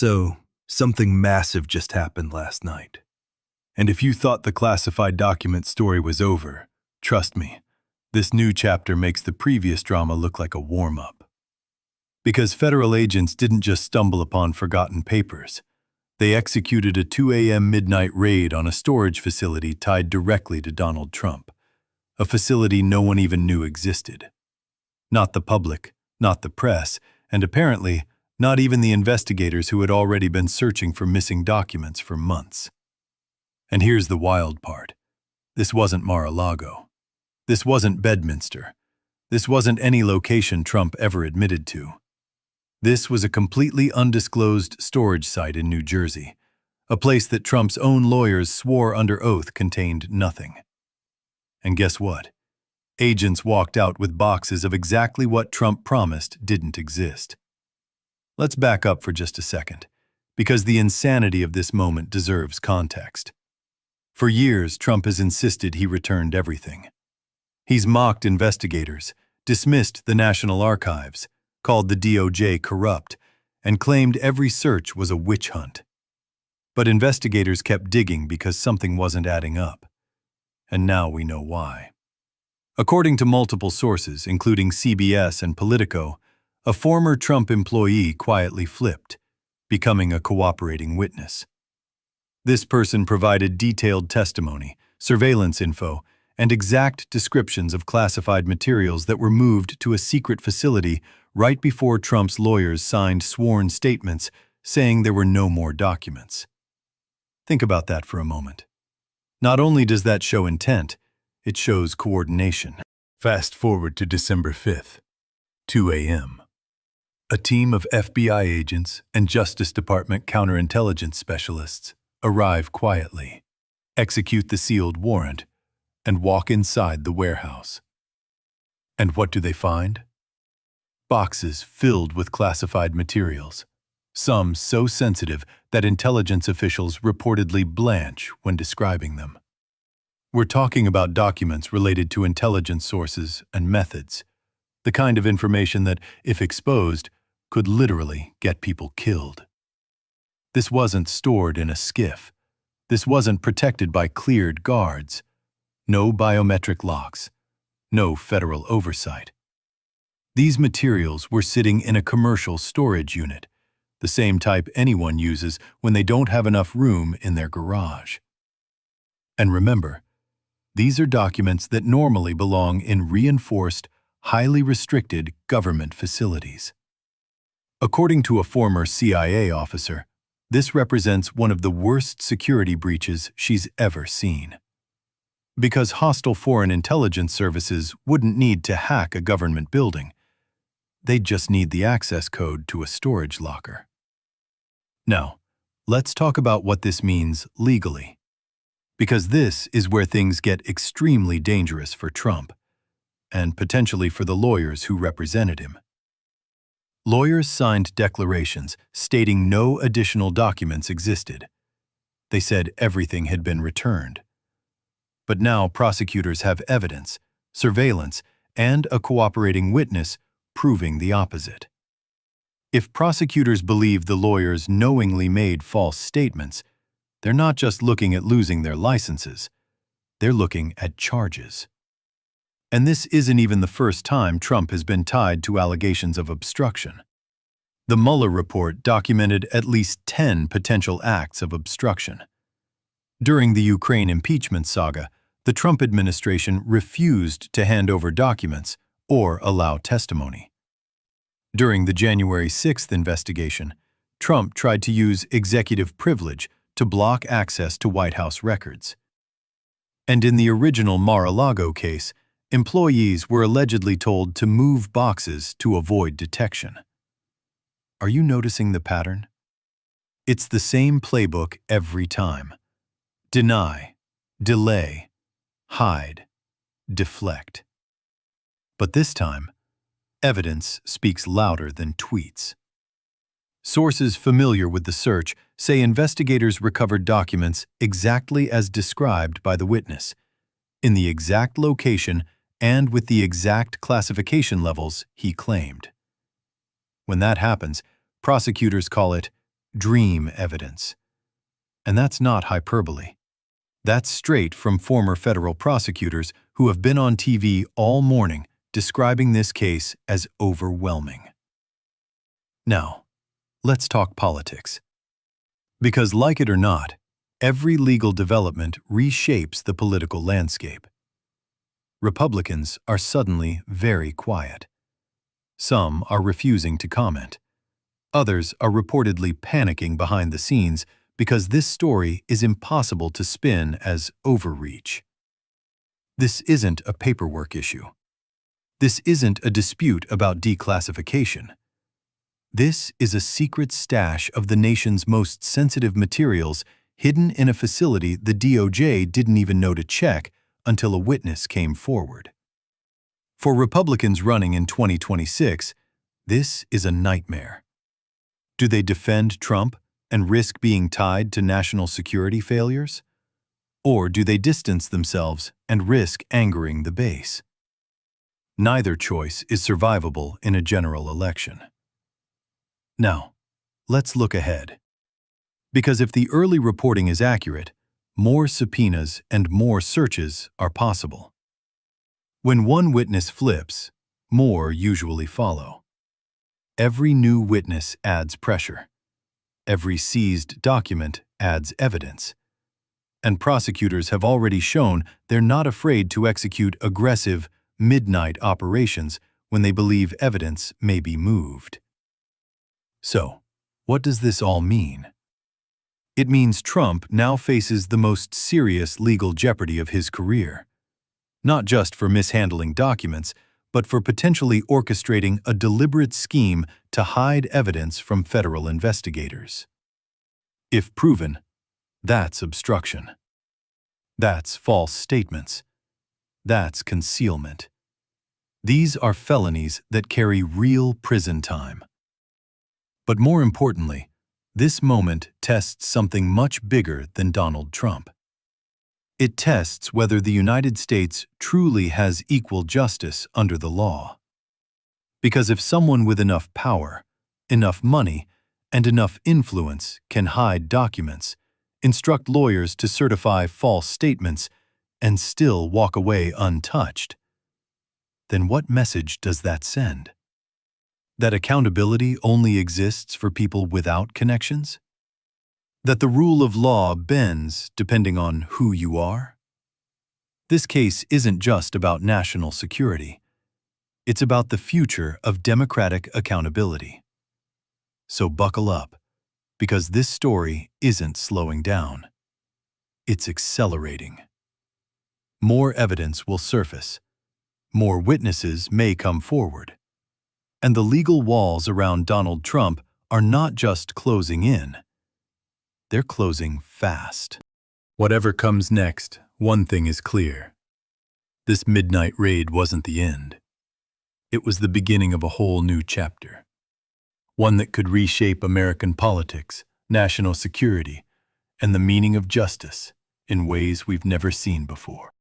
So, something massive just happened last night. And if you thought the classified document story was over, trust me, this new chapter makes the previous drama look like a warm-up. Because federal agents didn't just stumble upon forgotten papers. They executed a 2 a.m. midnight raid on a storage facility tied directly to Donald Trump, a facility no one even knew existed. Not the public, not the press, and apparently, not even the investigators who had already been searching for missing documents for months. And here's the wild part. This wasn't Mar-a-Lago. This wasn't Bedminster. This wasn't any location Trump ever admitted to. This was a completely undisclosed storage site in New Jersey, a place that Trump's own lawyers swore under oath contained nothing. And guess what? Agents walked out with boxes of exactly what Trump promised didn't exist. Let's back up for just a second, because the insanity of this moment deserves context. For years, Trump has insisted he returned everything. He's mocked investigators, dismissed the National Archives, called the DOJ corrupt, and claimed every search was a witch hunt. But investigators kept digging because something wasn't adding up. And now we know why. According to multiple sources, including CBS and Politico, a former Trump employee quietly flipped, becoming a cooperating witness. This person provided detailed testimony, surveillance info, and exact descriptions of classified materials that were moved to a secret facility right before Trump's lawyers signed sworn statements saying there were no more documents. Think about that for a moment. Not only does that show intent, it shows coordination. Fast forward to December 5th, 2 a.m. A team of FBI agents and Justice Department counterintelligence specialists arrive quietly, execute the sealed warrant, and walk inside the warehouse. And what do they find? Boxes filled with classified materials, some so sensitive that intelligence officials reportedly blanch when describing them. We're talking about documents related to intelligence sources and methods, the kind of information that, if exposed, could literally get people killed. This wasn't stored in a SCIF. This wasn't protected by cleared guards. No biometric locks. No federal oversight. These materials were sitting in a commercial storage unit, the same type anyone uses when they don't have enough room in their garage. And remember, these are documents that normally belong in reinforced, highly restricted government facilities. According to a former CIA officer, this represents one of the worst security breaches she's ever seen. Because hostile foreign intelligence services wouldn't need to hack a government building. They'd just need the access code to a storage locker. Now, let's talk about what this means legally. Because this is where things get extremely dangerous for Trump, and potentially for the lawyers who represented him. Lawyers signed declarations stating no additional documents existed. They said everything had been returned. But now prosecutors have evidence, surveillance, and a cooperating witness proving the opposite. If prosecutors believe the lawyers knowingly made false statements, they're not just looking at losing their licenses, they're looking at charges. And this isn't even the first time Trump has been tied to allegations of obstruction. The Mueller report documented at least 10 potential acts of obstruction. During the Ukraine impeachment saga, the Trump administration refused to hand over documents or allow testimony. During the January 6th investigation, Trump tried to use executive privilege to block access to White House records. And in the original Mar-a-Lago case, employees were allegedly told to move boxes to avoid detection. Are you noticing the pattern? It's the same playbook every time. Deny, delay, hide, deflect. But this time, evidence speaks louder than tweets. Sources familiar with the search say investigators recovered documents exactly as described by the witness, in the exact location and with the exact classification levels he claimed. When that happens, prosecutors call it dream evidence. And that's not hyperbole. That's straight from former federal prosecutors who have been on TV all morning describing this case as overwhelming. Now, let's talk politics. Because like it or not, every legal development reshapes the political landscape. Republicans are suddenly very quiet. Some are refusing to comment. Others are reportedly panicking behind the scenes because this story is impossible to spin as overreach. This isn't a paperwork issue. This isn't a dispute about declassification. This is a secret stash of the nation's most sensitive materials hidden in a facility the DOJ didn't even know to check until a witness came forward. For Republicans running in 2026, this is a nightmare. Do they defend Trump and risk being tied to national security failures? Or do they distance themselves and risk angering the base? Neither choice is survivable in a general election. Now, let's look ahead. Because if the early reporting is accurate, more subpoenas and more searches are possible. When one witness flips, more usually follow. Every new witness adds pressure. Every seized document adds evidence. And prosecutors have already shown they're not afraid to execute aggressive, midnight operations when they believe evidence may be moved. So, what does this all mean? It means Trump now faces the most serious legal jeopardy of his career. Not just for mishandling documents, but for potentially orchestrating a deliberate scheme to hide evidence from federal investigators. If proven, that's obstruction. That's false statements. That's concealment. These are felonies that carry real prison time. But more importantly, this moment tests something much bigger than Donald Trump. It tests whether the United States truly has equal justice under the law. Because if someone with enough power, enough money, and enough influence can hide documents, instruct lawyers to certify false statements, and still walk away untouched, then what message does that send? That accountability only exists for people without connections? That the rule of law bends depending on who you are? This case isn't just about national security. It's about the future of democratic accountability. So buckle up, because this story isn't slowing down. It's accelerating. More evidence will surface. More witnesses may come forward. And the legal walls around Donald Trump are not just closing in. They're closing fast. Whatever comes next, one thing is clear. This midnight raid wasn't the end. It was the beginning of a whole new chapter. One that could reshape American politics, national security, and the meaning of justice in ways we've never seen before.